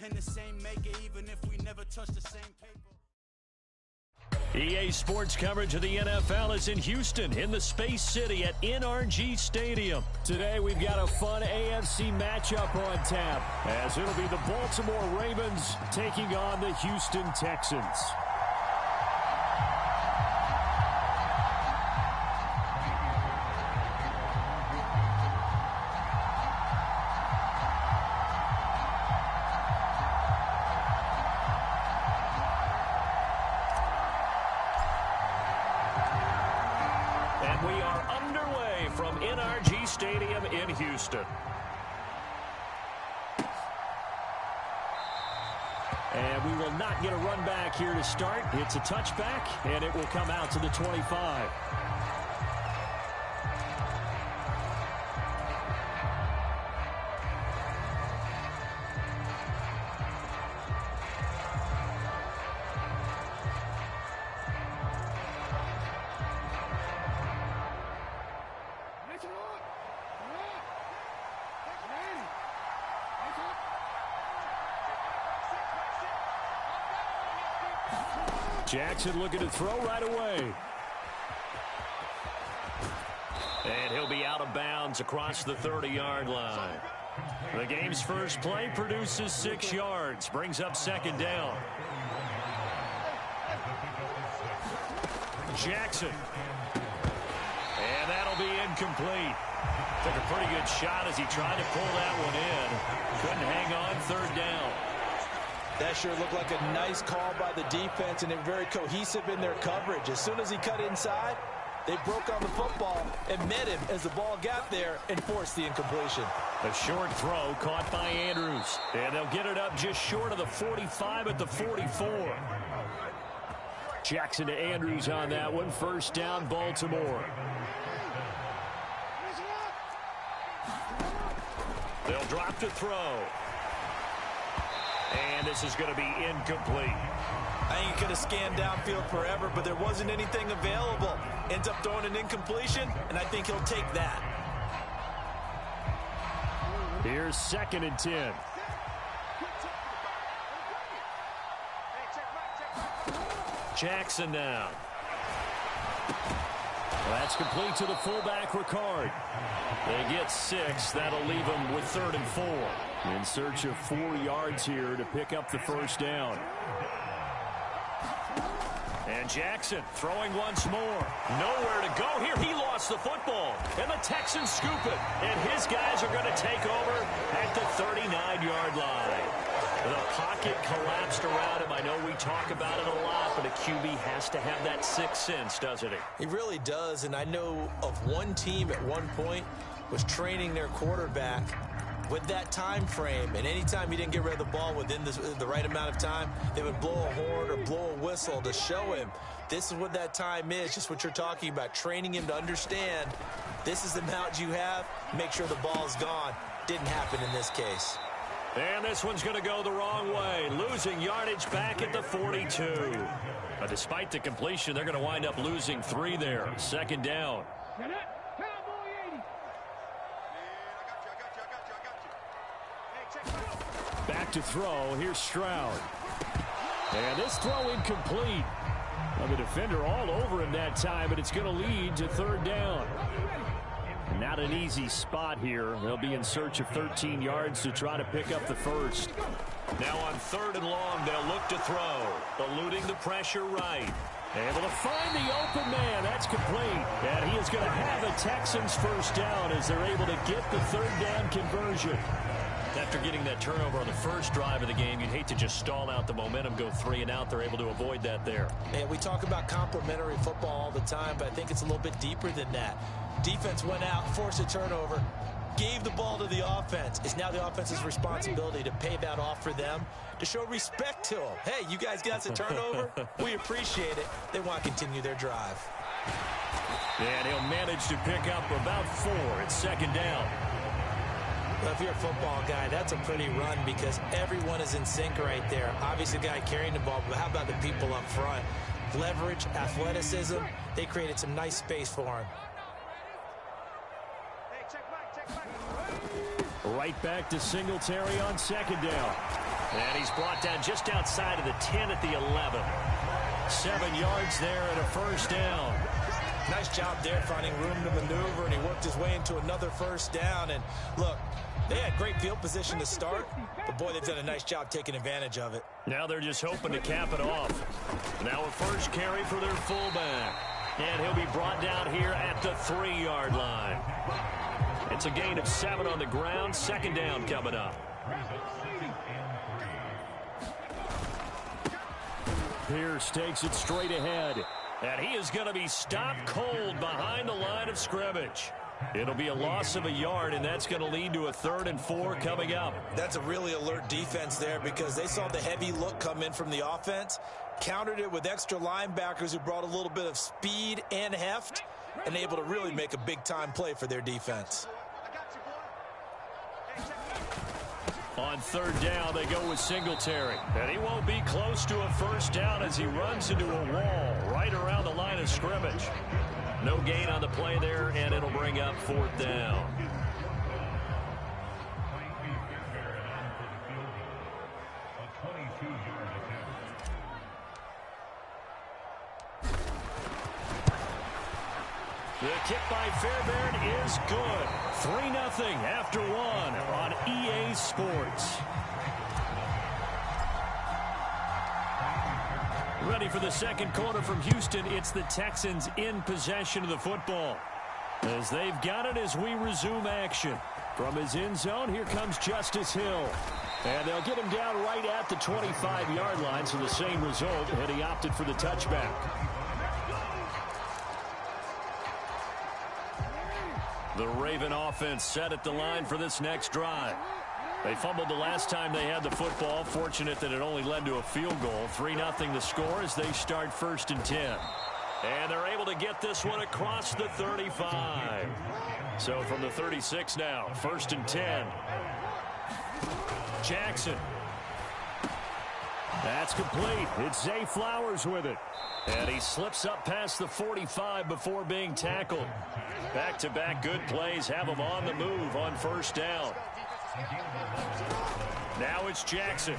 in the same maker, even if we never touch the same paper. EA Sports coverage of the NFL is in Houston, in the Space City at NRG Stadium. Today, we've got a fun AFC matchup on tap, as it'll be the Baltimore Ravens taking on the Houston Texans. We are underway from NRG Stadium in Houston. And we will not get a run back here to start. It's a touchback, and it will come out to the 25. Jackson looking to throw right away. And he'll be out of bounds across the 30-yard line. The game's first play produces 6 yards, brings up second down. Jackson. And that'll be incomplete. Took a pretty good shot as he tried to pull that one in. Couldn't hang on, third down. That sure looked like a nice call by the defense, and they're very cohesive in their coverage. As soon as he cut inside, they broke on the football and met him as the ball got there and forced the incompletion. A short throw caught by Andrews, and they'll get it up just short of the 45 at the 44. Jackson to Andrews on that one. First down, Baltimore. They'll drop to throw. And this is going to be incomplete. I think he could have scanned downfield forever, but there wasn't anything available. Ends up throwing an incompletion, and I think he'll take that. Here's 2nd and 10. Jackson down. That's complete to the fullback, Ricard. They get 6. That'll leave them with 3rd and 4. In search of 4 yards here to pick up the first down. And Jackson throwing once more. Nowhere to go here. He lost the football. And the Texans scoop it. And his guys are going to take over at the 39-yard line. The pocket collapsed around him. I know we talk about it a lot, but a QB has to have that sixth sense, doesn't he? He really does, and I know of one team at one point was training their quarterback with that time frame, and anytime he didn't get rid of the ball within the right amount of time, they would blow a horn or blow a whistle to show him this is what that time is, just what you're talking about, training him to understand this is the amount you have, make sure the ball's gone. Didn't happen in this case. And this one's going to go the wrong way, losing yardage back at the 42. But despite the completion, they're going to wind up losing 3 there. Second down. Back to throw. Here's Stroud. And this throw incomplete. Well, the defender all over him that time, but it's going to lead to 3rd down. Not an easy spot here. They'll be in search of 13 yards to try to pick up the first. Now on 3rd and long, they'll look to throw. Eluding the pressure right. Able to find the open man. That's complete. And he is going to have a Texans first down as they're able to get the 3rd down conversion. After getting that turnover on the first drive of the game, you'd hate to just stall out the momentum, go 3 and out. They're able to avoid that there. And we talk about complementary football all the time, but I think it's a little bit deeper than that. Defense went out, forced a turnover, gave the ball to the offense. It's now the offense's responsibility to pay that off for them, to show respect to them. Hey, you guys got a turnover? We appreciate it. They want to continue their drive. And he'll manage to pick up about 4 at 2nd down. Well, if you're a football guy, that's a pretty run because everyone is in sync right there. Obviously, the guy carrying the ball, but how about the people up front? Leverage, athleticism, they created some nice space for him. Right back to Singletary on 2nd down. And he's brought down just outside of the 10 at the 11. 7 yards there and a first down. Nice job there finding room to maneuver, and he worked his way into another first down. And look, they had great field position to start, but boy, they've done a nice job taking advantage of it. Now they're just hoping to cap it off. Now a first carry for their fullback. And he'll be brought down here at the 3-yard line. It's a gain of 7 on the ground. Second down coming up. Pierce takes it straight ahead. And he is going to be stopped cold behind the line of scrimmage. It'll be a loss of a yard, and that's going to lead to a 3rd and 4 coming up. That's a really alert defense there because they saw the heavy look come in from the offense, countered it with extra linebackers who brought a little bit of speed and heft, and able to really make a big-time play for their defense. On 3rd down, they go with Singletary. And he won't be close to a first down as he runs into a wall right around the line of scrimmage. No gain on the play there, and it'll bring up 4th down. The kick by Fairbairn is good. 3-0 after 1 on EA Sports. Ready for the second quarter from Houston. It's the Texans in possession of the football. As they've got it as we resume action. From his end zone, here comes Justice Hill. And they'll get him down right at the 25-yard line, so the same result, and he opted for the touchback. The Raven offense set at the line for this next drive. They fumbled the last time they had the football. Fortunate that it only led to a field goal. 3-0 the score as they start 1st and 10. And they're able to get this one across the 35. So from the 36 now, 1st and 10. Jackson. That's complete. It's Zay Flowers with it. And he slips up past the 45 before being tackled. Back-to-back good plays have him on the move on 1st down. Now it's Jackson.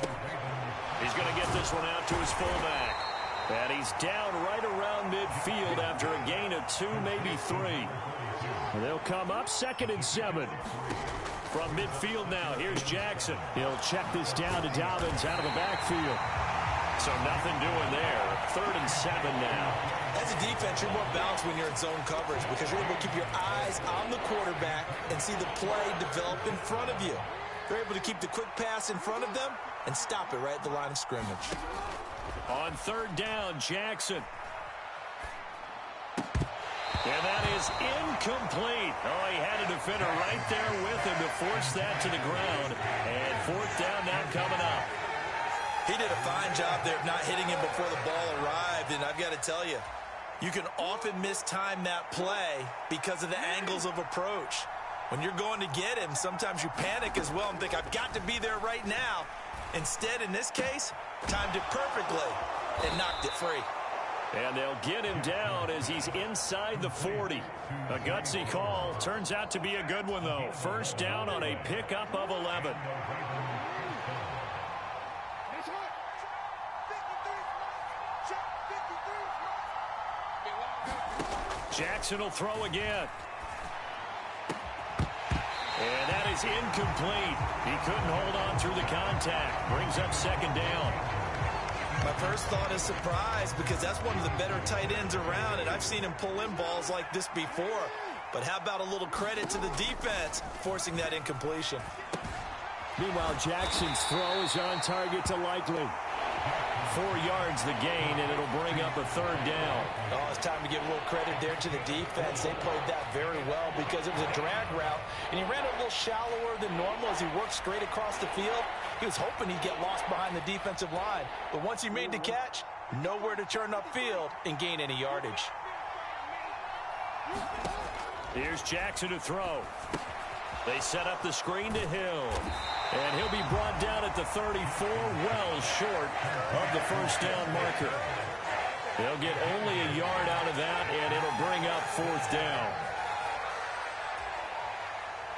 He's going to get this one out to his fullback. And he's down right around midfield after a gain of 2, maybe 3. And they'll come up 2nd and 7. From midfield now, here's Jackson. He'll check this down to Dobbins out of the backfield. So nothing doing there. 3rd and 7 now. As a defense, you're more balanced when you're in zone coverage because you're able to keep your eyes on the quarterback and see the play develop in front of you. They're able to keep the quick pass in front of them and stop it right at the line of scrimmage. On 3rd down, Jackson. And that is incomplete. Oh, he had a defender right there with him to force that to the ground. And 4th down now coming up. He did a fine job there of not hitting him before the ball arrived, and I've got to tell you, you can often mistime that play because of the angles of approach. When you're going to get him, sometimes you panic as well and think, I've got to be there right now. Instead, in this case, timed it perfectly and knocked it free. And they'll get him down as he's inside the 40. A gutsy call. Turns out to be a good one, though. 1st down on a pickup of 11. Jackson will throw again. And that is incomplete. He couldn't hold on through the contact. Brings up 2nd down. My first thought is surprise because that's one of the better tight ends around, and I've seen him pull in balls like this before. But how about a little credit to the defense forcing that incompletion? Meanwhile, Jackson's throw is on target to Likely. 4 yards the gain, and it'll bring up a 3rd down. Oh, it's time to give a little credit there to the defense. They played that very well because it was a drag route, and he ran a little shallower than normal as he worked straight across the field. He was hoping he'd get lost behind the defensive line, but once he made the catch, nowhere to turn upfield and gain any yardage. Here's Jackson to throw. They set up the screen to Hill. And he'll be brought down at the 34, well short of the 1st down marker. They'll get only a yard out of that, and it'll bring up 4th down.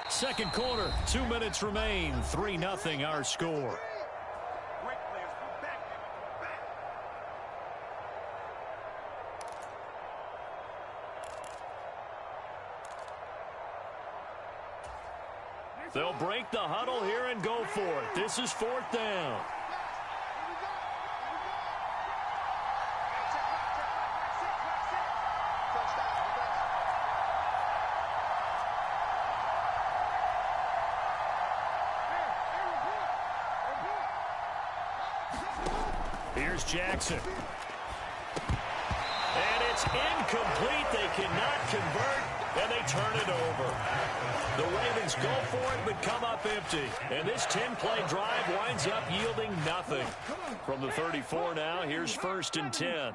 Second quarter, 2 minutes remain. 3-0 our score. They'll break the huddle here and go for it. This is 4th down. Here's Jackson. And it's incomplete. They cannot convert, and they turn it over. The Ravens go for it, but come up empty. And this 10-play drive winds up yielding nothing. From the 34 now, here's 1st and 10.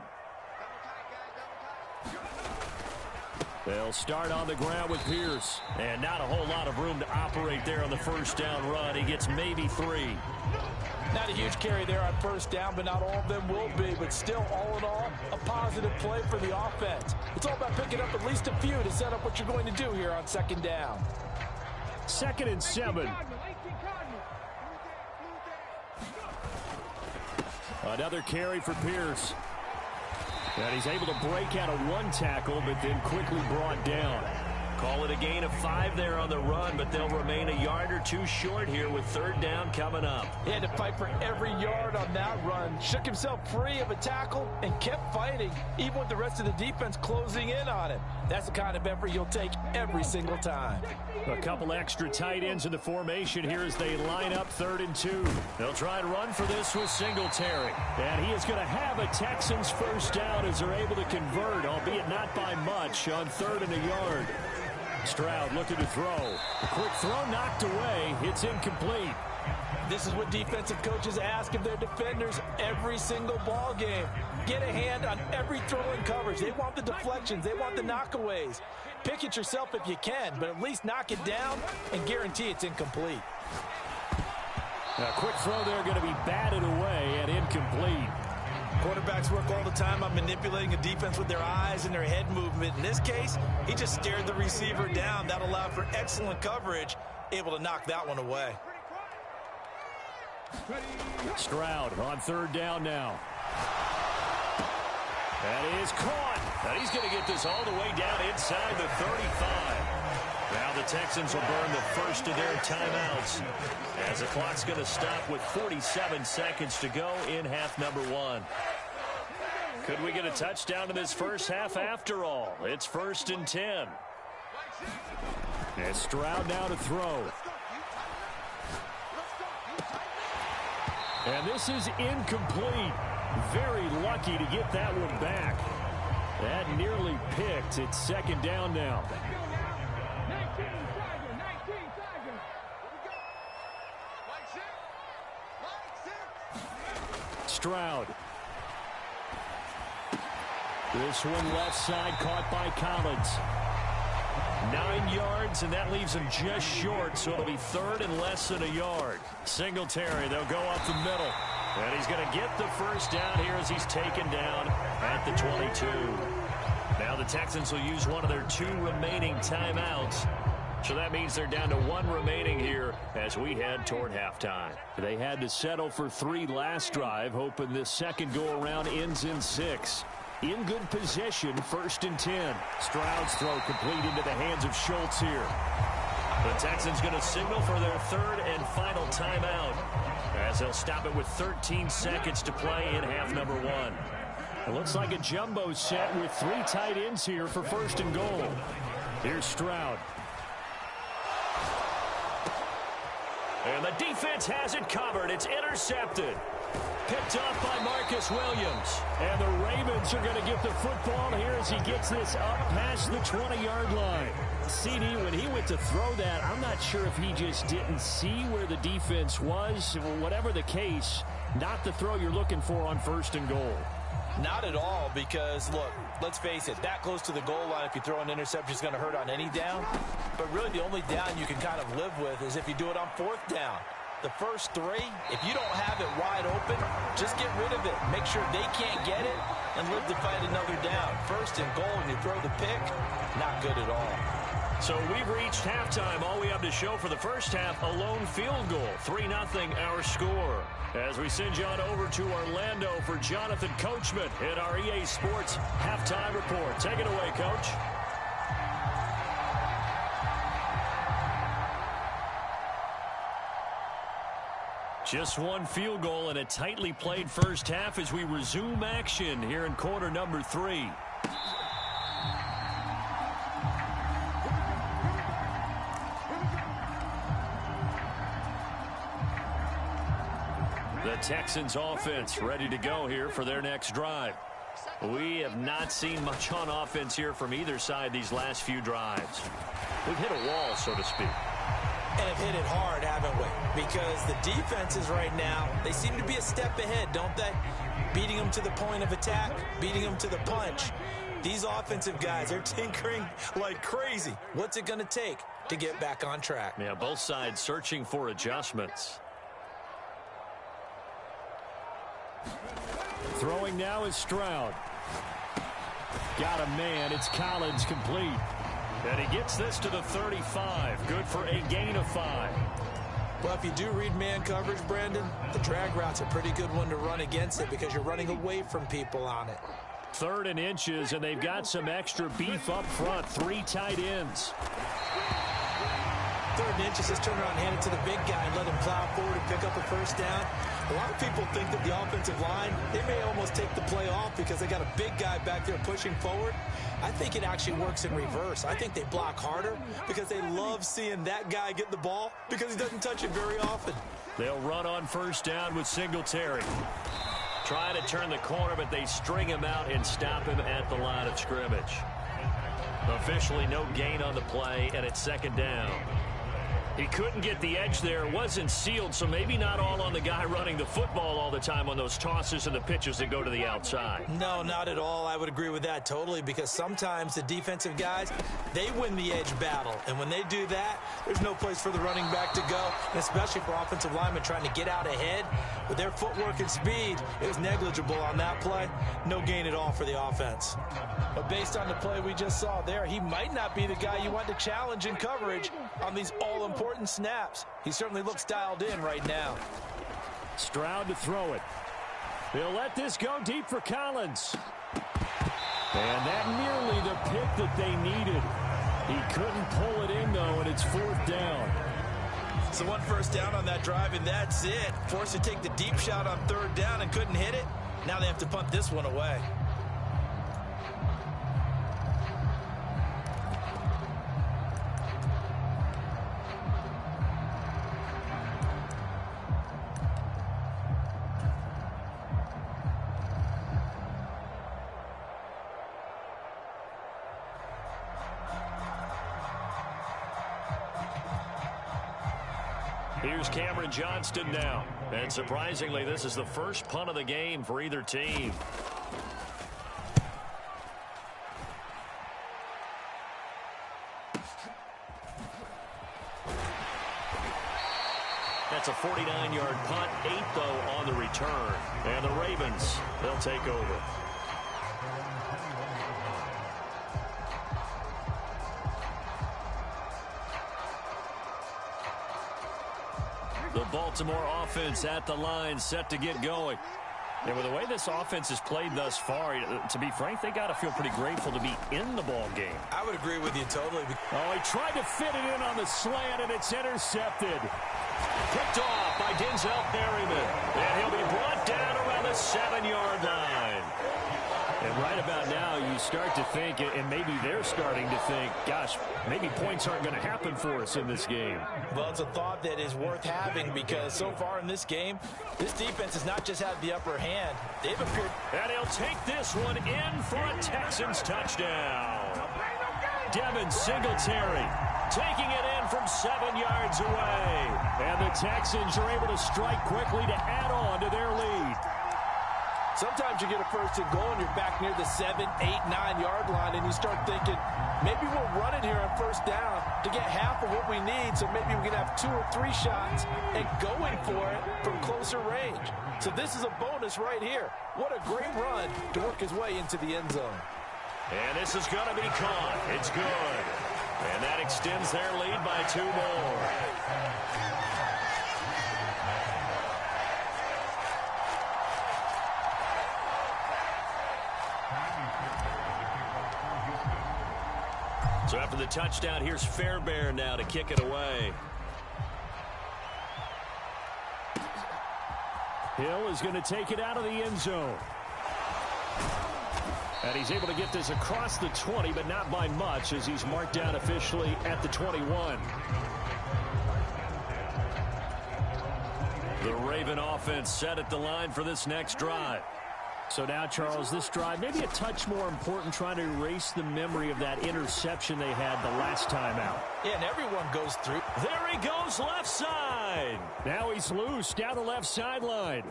They'll start on the ground with Pierce. And not a whole lot of room to operate there on the 1st down run. He gets maybe 3. Not a huge carry there on 1st down, but not all of them will be. But still, all in all, a positive play for the offense. It's all about picking up at least a few to set up what you're going to do here on 2nd down. 2nd and 7. Another carry for Pierce. And he's able to break out of 1 tackle, but then quickly brought down. Call it a gain of 5 there on the run, but they'll remain a yard or 2 short here with 3rd down coming up. He had to fight for every yard on that run. Shook himself free of a tackle and kept fighting, even with the rest of the defense closing in on him. That's the kind of effort you'll take every single time. A couple extra tight ends in the formation here as they line up 3rd and 2. They'll try and run for this with Singletary. And he is going to have a Texans 1st down as they're able to convert, albeit not by much, on 3rd and a yard. Stroud looking to throw. A quick throw knocked away. It's incomplete. This is what defensive coaches ask of their defenders every single ball game. Get a hand on every throw in coverage. They want the deflections. They want the knockaways. Pick it yourself if you can, but at least knock it down and guarantee it's incomplete. A quick throw there going to be batted away and incomplete. Quarterbacks work all the time on manipulating a defense with their eyes and their head movement. In this case, he just stared the receiver down. That allowed for excellent coverage, able to knock that one away. Stroud on 3rd down now. That is caught. And he's going to get this all the way down inside the 35. Now the Texans will burn the first of their timeouts as the clock's going to stop with 47 seconds to go in half number 1. Could we get a touchdown in this first half after all? It's 1st and 10. And Stroud now to throw. And this is incomplete. Very lucky to get that one back. That nearly picked. It's 2nd down now. Stroud. This one left side caught by Collins. 9 yards, and that leaves him just short, so it'll be 3rd and less than a yard. Singletary, they'll go up the middle. And he's going to get the 1st down here as he's taken down at the 22. Now the Texans will use one of their 2 remaining timeouts. So that means they're down to 1 remaining here as we head toward halftime. They had to settle for 3 last drive, hoping this second go-around ends in 6. In good position, 1st and 10. Stroud's throw complete into the hands of Schultz here. The Texans going to signal for their 3rd and final timeout as they'll stop it with 13 seconds to play in half number 1. It looks like a jumbo set with 3 tight ends here for 1st and goal. Here's Stroud. And the defense has it covered. It's intercepted. Picked off by Marcus Williams. And the Ravens are going to get the football here as he gets this up past the 20-yard line. CD, when he went to throw that, I'm not sure if he just didn't see where the defense was. Whatever the case, not the throw you're looking for on 1st and goal. Not at all, because, look, let's face it, that close to the goal line, if you throw an interception, is going to hurt on any down. But really, the only down you can kind of live with is if you do it on 4th down. The first 3, if you don't have it wide open, just get rid of it. Make sure they can't get it and live to fight another down. 1st and goal, and you throw the pick, not good at all. So we've reached halftime. All we have to show for the first half, a lone field goal. 3-0 our score. As we send you on over to Orlando for Jonathan Coachman in our EA Sports Halftime Report. Take it away, Coach. Just one field goal and a tightly played first half as we resume action here in quarter number 3. The Texans offense ready to go here for their next drive. We have not seen much on offense here from either side these last few drives. We've hit a wall, so to speak. And have hit it hard, haven't we? Because the defenses right now, they seem to be a step ahead, don't they? Beating them to the point of attack, beating them to the punch. These offensive guys, they're tinkering like crazy. What's it going to take to get back on track? Yeah, both sides searching for adjustments. Throwing now is Stroud. Got a man. It's Collins complete. And he gets this to the 35. Good for a gain of 5. Well, if you do read man coverage, Brandon, the drag route's a pretty good one to run against it because you're running away from people on it. 3rd and inches, and they've got some extra beef up front. 3 tight ends. 3rd and inches, just turn around and hand it to the big guy and let him plow forward and pick up a first down. A lot of people think that the offensive line, they may almost take the play off because they got a big guy back there pushing forward. I think it actually works in reverse. I think they block harder because they love seeing that guy get the ball because he doesn't touch it very often. They'll run on first down with Singletary. Trying to turn the corner, but they string him out and stop him at the line of scrimmage. Officially no gain on the play, and it's 2nd down. He couldn't get the edge there. It wasn't sealed, so maybe not all on the guy running the football all the time on those tosses and the pitches that go to the outside. No, not at all. I would agree with that totally because sometimes the defensive guys, they win the edge battle. And when they do that, there's no place for the running back to go, and especially for offensive linemen trying to get out ahead. With their footwork and speed, it was negligible on that play. No gain at all for the offense. But based on the play we just saw there, he might not be the guy you want to challenge in coverage on these all-important snaps. He certainly looks dialed in right now. Stroud to throw it. They'll let this go deep for Collins. And that nearly the pick that they needed. He couldn't pull it in, though, and it's 4th down. So 1 first down on that drive, and that's it. Forced to take the deep shot on 3rd down and couldn't hit it. Now they have to punt this one away. Here's Cameron Johnston now. And surprisingly, this is the first punt of the game for either team. That's a 49-yard punt, 8 though on the return. And the Ravens, they'll take over. The Baltimore offense at the line, set to get going. And with the way this offense has played thus far, to be frank, they got to feel pretty grateful to be in the ball game. I would agree with you totally. Oh, he tried to fit it in on the slant, and it's intercepted. Picked off by Denzel Perryman. And he'll be brought down around the 7-yard line. And right about now, you start to think, and maybe they're starting to think, gosh, maybe points aren't going to happen for us in this game. Well, it's a thought that is worth having because so far in this game, this defense has not just had the upper hand. They've appeared. And he'll take this one in for a Texans touchdown. Devin Singletary taking it in from 7 yards away. And the Texans are able to strike quickly to add on to their lead. Sometimes you get a first and goal and you're back near the 7, 8, 9-yard line and you start thinking, maybe we'll run it here on first down to get half of what we need so maybe we can have 2 or 3 shots and going for it from closer range. So this is a bonus right here. What a great run to work his way into the end zone. And this is going to be caught. It's good. And that extends their lead by 2 more. So after the touchdown, here's Fairbairn now to kick it away. Hill is going to take it out of the end zone. And he's able to get this across the 20, but not by much, as he's marked down officially at the 21. The Raven offense set at the line for this next drive. So now, Charles, this drive maybe a touch more important, trying to erase the memory of that interception they had the last time out. Yeah, and everyone goes through. There he goes, left side. Now he's loose down the left sideline.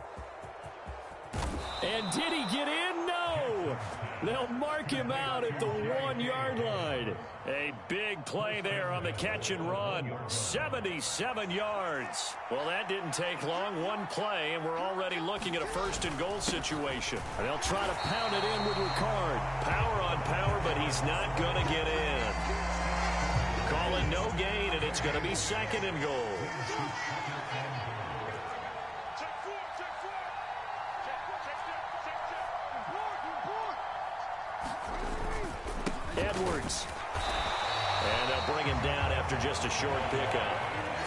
And did he get in? No. They'll mark him out at the 1-yard line. A big play there on the catch and run. 77 yards. Well, that didn't take long. One play, and we're already looking at a first-and-goal situation. And they'll try to pound it in with Ricard. Power on power, but he's not going to get in. Calling no gain, and it's going to be second and goal. Edwards. And they'll bring him down after just a short pickup.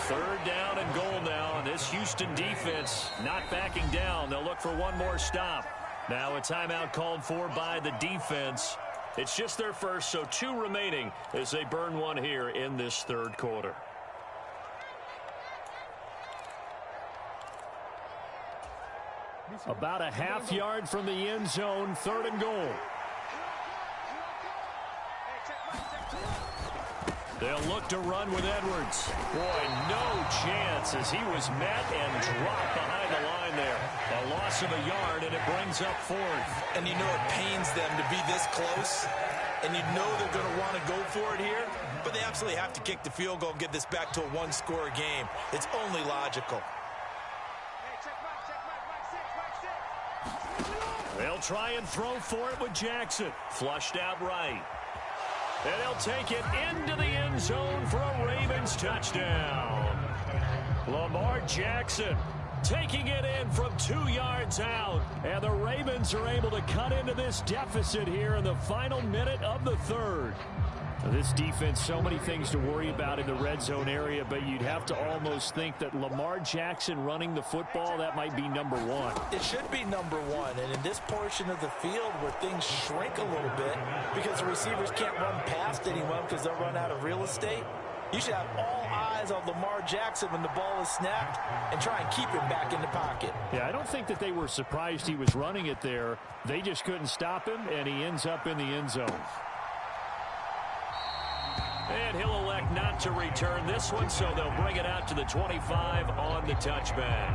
Third down and goal now. This Houston defense not backing down. They'll look for one more stop. Now a timeout called for by the defense. It's just their first, so 2 remaining as they burn one here in this third quarter. About a half yard from the end zone, third and goal. They'll look to run with Edwards. Boy, no chance as he was met and dropped behind the line there. A loss of a yard, and it brings up fourth. And you know it pains them to be this close, and you know they're going to want to go for it here, but they absolutely have to kick the field goal and get this back to a one-score game. It's only logical. They'll try and throw for it with Jackson. Flushed out right. And they'll take it into the end zone for a Ravens touchdown. Lamar Jackson taking it in from 2 yards out. And the Ravens are able to cut into this deficit here in the final minute of the third. Now, this defense, so many things to worry about in the red zone area, but you'd have to almost think that Lamar Jackson running the football, that might be number one. It should be number one, and in this portion of the field where things shrink a little bit because the receivers can't run past anyone because they'll run out of real estate, you should have all eyes on Lamar Jackson when the ball is snapped and try and keep him back in the pocket. Yeah, I don't think that they were surprised he was running it there. They just couldn't stop him, and he ends up in the end zone. And he'll elect not to return this one, so they'll bring it out to the 25 on the touchback.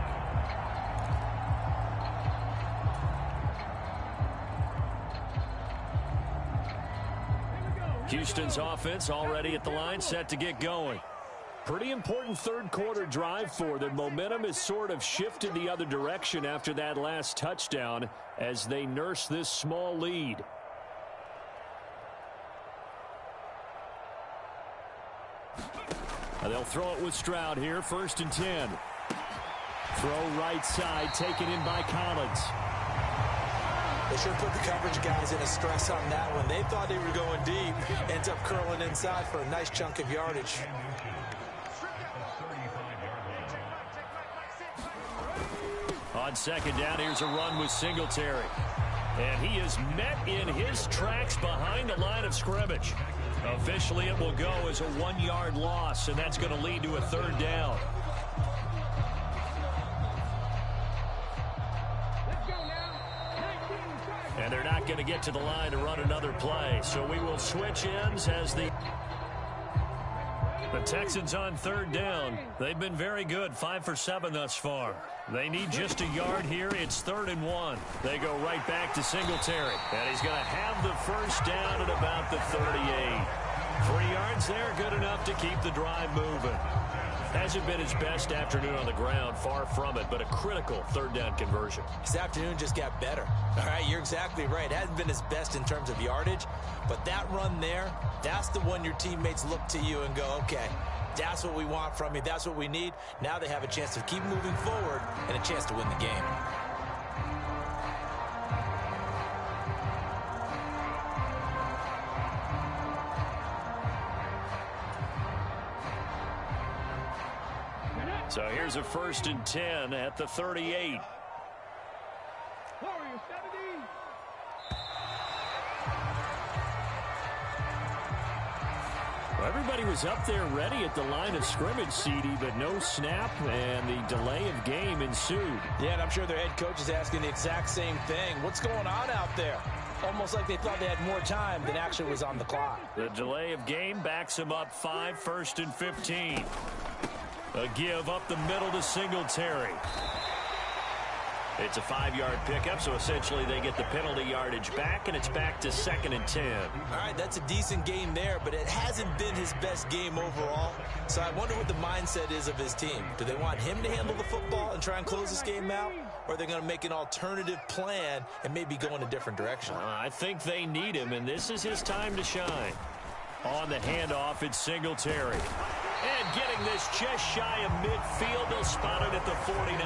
Houston's offense already at the line, set to get going. Pretty important third quarter drive for them. Momentum has sort of shifted the other direction after that last touchdown as they nurse this small lead. They'll throw it with Stroud here, 1st and 10. Throw right side, taken in by Collins. They should put the coverage guys in a stress on that one. They thought they were going deep. Ends up curling inside for a nice chunk of yardage. On second down, here's a run with Singletary. And he is met in his tracks behind the line of scrimmage. Officially, it will go as a 1-yard loss, and that's going to lead to a third down. And they're not going to get to the line to run another play, so we will switch ends as the Texans on third down. They've been very good, 5 for 7 thus far. They need just a yard here. It's 3rd and 1. They go right back to Singletary. And he's going to have the first down at about the 38. 3 yards there, good enough to keep the drive moving. Hasn't been his best afternoon on the ground, far from it, but a critical third down conversion. His afternoon just got better. All right, you're exactly right. It hasn't been his best in terms of yardage, but that run there, that's the one your teammates look to you and go, okay, that's what we want from you. That's what we need. Now they have a chance to keep moving forward and a chance to win the game. So here's a 1st and 10 at the 38. Everybody was up there ready at the line of scrimmage, CD, but no snap, and the delay of game ensued. Yeah, and I'm sure their head coach is asking the exact same thing. What's going on out there? Almost like they thought they had more time than actually was on the clock. The delay of game backs them up 5, 1st and 15. A give up the middle to Singletary. It's a 5-yard pickup, so essentially they get the penalty yardage back, and it's back to 2nd and 10. All right, that's a decent game there, but it hasn't been his best game overall. So I wonder what the mindset is of his team. Do they want him to handle the football and try and close this game out? Or are they going to make an alternative plan and maybe go in a different direction? I think they need him, and this is his time to shine. On the handoff, it's Singletary. And getting this just shy of midfield, they'll spot it at the 49.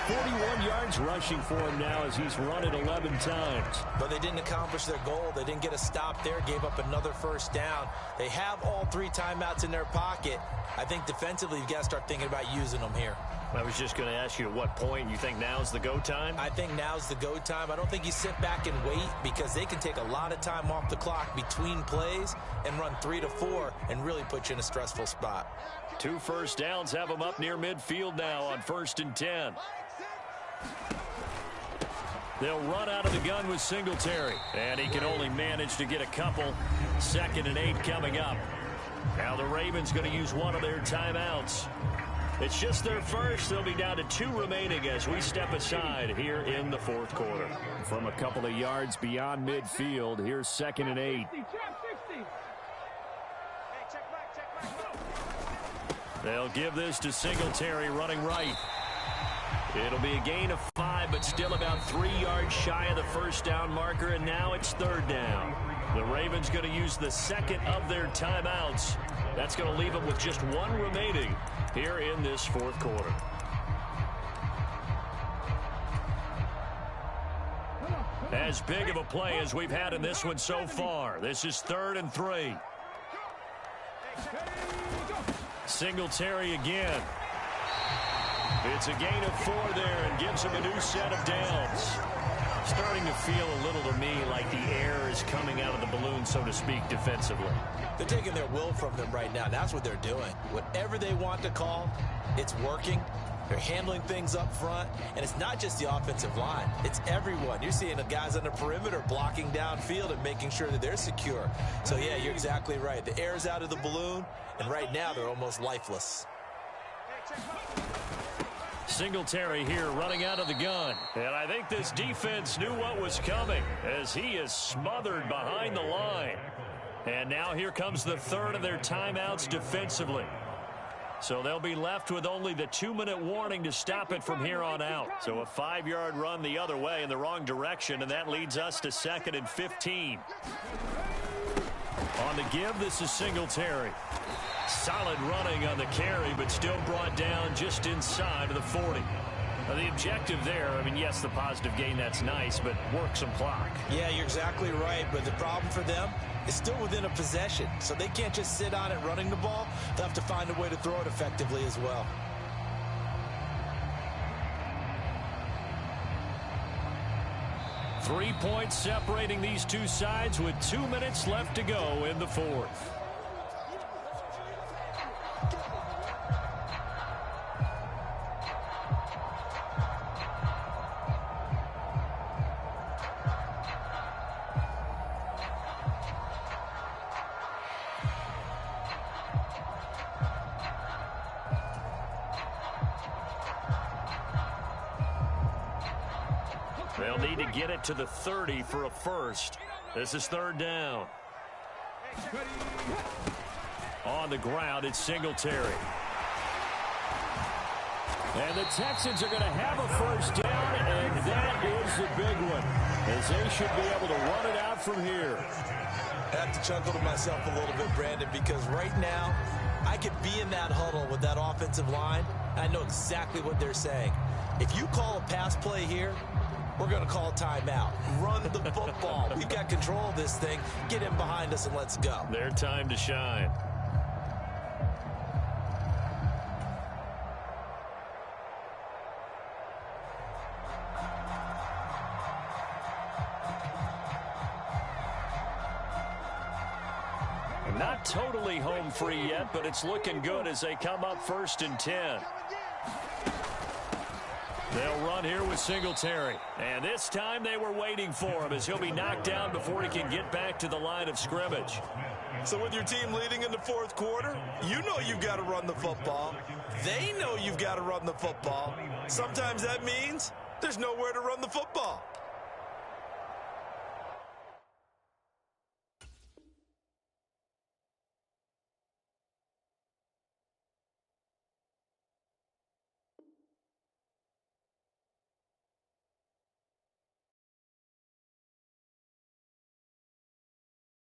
41 yards rushing for him now as he's run it 11 times. But they didn't accomplish their goal. They didn't get a stop there, gave up another first down. They have all 3 timeouts in their pocket. I think defensively you've got to start thinking about using them here. I was just going to ask you at what point you think now's the go time? I think now's the go time. I don't think you sit back and wait because they can take a lot of time off the clock between plays and run 3 to 4 and really put you in a stressful spot. 2 first downs have them up near midfield now on 1st and 10. They'll run out of the gun with Singletary, and he can only manage to get a couple. 2nd and 8 coming up. Now the Ravens going to use one of their timeouts. It's just their first. They'll be down to 2 remaining as we step aside here in the 4th quarter. From a couple of yards beyond midfield, here's 2nd and 8. They'll give this to Singletary running right. It'll be a gain of 5, but still about 3 yards shy of the first down marker, and now it's 3rd down. The Ravens going to use the 2nd of their timeouts. That's going to leave them with just 1 remaining here in this 4th quarter. As big of a play as we've had in this one so far. This is 3rd and 3. Singletary again. It's a gain of 4 there and gives him a new set of downs. Starting to feel a little to me like the air is coming out of the balloon, so to speak, defensively. They're taking their will from them right now. That's what they're doing. Whatever they want to call, it's working. They're handling things up front, and it's not just the offensive line. It's everyone. You're seeing the guys on the perimeter blocking downfield and making sure that they're secure. So, yeah, you're exactly right. The air's out of the balloon, and right now they're almost lifeless. Singletary here running out of the gun. And I think this defense knew what was coming as he is smothered behind the line. And now here comes the 3rd of their timeouts defensively. So they'll be left with only the 2-minute warning to stop it from here on out. So a 5-yard run the other way in the wrong direction, and that leads us to 2nd and 15. On the give, this is Singletary. Solid running on the carry, but still brought down just inside of the 40. Now the objective there, I mean, yes, the positive gain, that's nice, but work some clock. Yeah, you're exactly right, but the problem for them is still within a possession, so they can't just sit on it running the ball. They'll have to find a way to throw it effectively as well. Three points separating these two sides with 2 minutes left to go in the 4th. They'll need to get it to the 30 for a first. This is 3rd down. On the ground, it's Singletary. And the Texans are going to have a first down, and that is the big one, as they should be able to run it out from here. I have to chuckle to myself a little bit, Brandon, because right now I could be in that huddle with that offensive line, and I know exactly what they're saying. If you call a pass play here, we're going to call timeout. Run the football. We've got control of this thing. Get in behind us and let's go. Their time to shine. Not totally home free yet, but it's looking good as they come up 1st and 10. They'll run here with Singletary. And this time they were waiting for him as he'll be knocked down before he can get back to the line of scrimmage. So with your team leading in the 4th quarter, you know you've got to run the football. They know you've got to run the football. Sometimes that means there's nowhere to run the football.